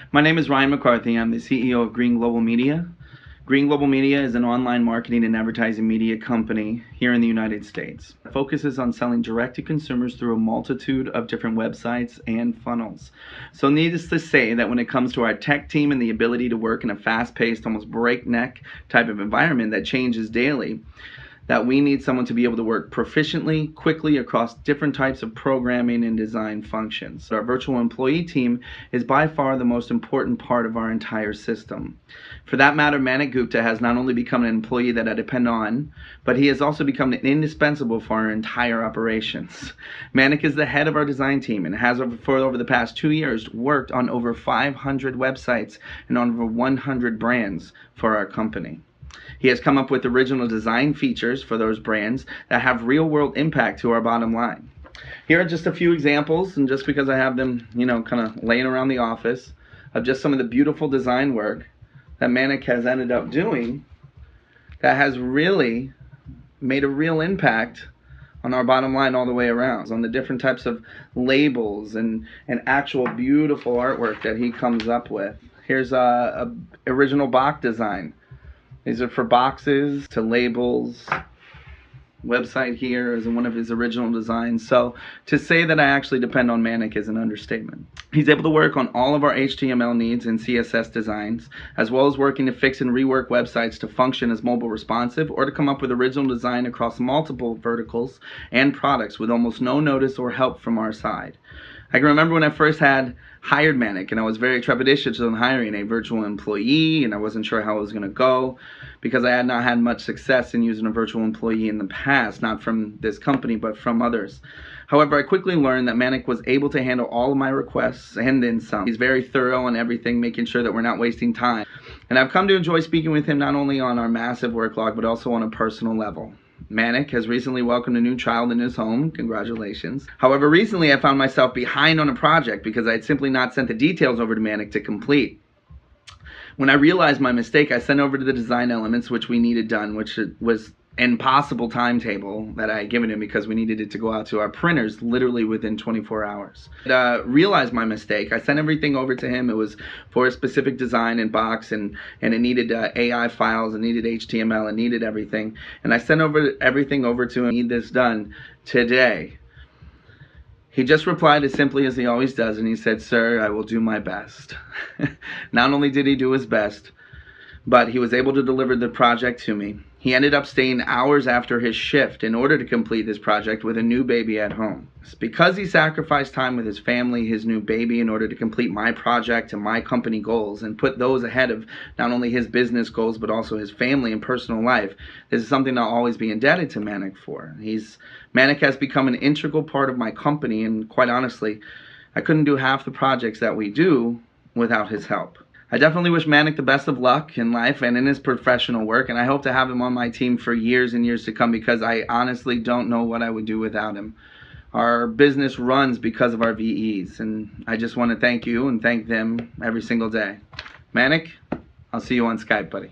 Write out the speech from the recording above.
My name is Ryan McCarthy. I'm the CEO of Green Global Media. Green Global Media is an online marketing and advertising media company here in the United States. It focuses on selling direct to consumers through a multitude of different websites and funnels. So needless to say that when it comes to our tech team and the ability to work in a fast-paced, almost breakneck type of environment that changes daily, that we need someone to be able to work proficiently, quickly across different types of programming and design functions. Our virtual employee team is by far the most important part of our entire system. For that matter, Manik Gupta has not only become an employee that I depend on, but he has also become indispensable for our entire operations. Manik is the head of our design team and has for over the past 2 years worked on over 500 websites and on over 100 brands for our company. He has come up with original design features for those brands that have real-world impact to our bottom line. Here are just a few examples, and just because I have them, kind of laying around the office, of just some of the beautiful design work that Manik has ended up doing that has really made a real impact on our bottom line all the way around, on the different types of labels and actual beautiful artwork that he comes up with. Here's a original box design. These are for boxes to labels. Website here is one of his original designs. So to say that I actually depend on Manik is an understatement. He's able to work on all of our HTML needs and CSS designs, as well as working to fix and rework websites to function as mobile responsive or to come up with original design across multiple verticals and products with almost no notice or help from our side. I can remember when I first had hired Manik, and I was very trepidatious on hiring a virtual employee, and I wasn't sure how it was going to go because I had not had much success in using a virtual employee in the past, not from this company, but from others. However, I quickly learned that Manik was able to handle all of my requests and then some. He's very thorough on everything, making sure that we're not wasting time. And I've come to enjoy speaking with him not only on our massive work log, but also on a personal level. Manik has recently welcomed a new child in his home. Congratulations. However, recently I found myself behind on a project because I had simply not sent the details over to Manik to complete. When I realized my mistake, I sent over to the design elements which we needed done, which was an impossible timetable that I had given him because we needed it to go out to our printers literally within 24 hours. Realized my mistake. I sent everything over to him. It was for a specific design and box, and it needed AI files, it needed HTML, it needed everything. And I sent everything over to him. I need this done today. He just replied as simply as he always does, and he said, "Sir, I will do my best." Not only did he do his best, but he was able to deliver the project to me. He ended up staying hours after his shift in order to complete this project with a new baby at home. It's because he sacrificed time with his family, his new baby, in order to complete my project and my company goals and put those ahead of not only his business goals but also his family and personal life. This is something I'll always be indebted to Manik for. Manik has become an integral part of my company, and quite honestly, I couldn't do half the projects that we do without his help. I definitely wish Manik the best of luck in life and in his professional work, and I hope to have him on my team for years and years to come because I honestly don't know what I would do without him. Our business runs because of our VEs, and I just want to thank you and thank them every single day. Manik, I'll see you on Skype, buddy.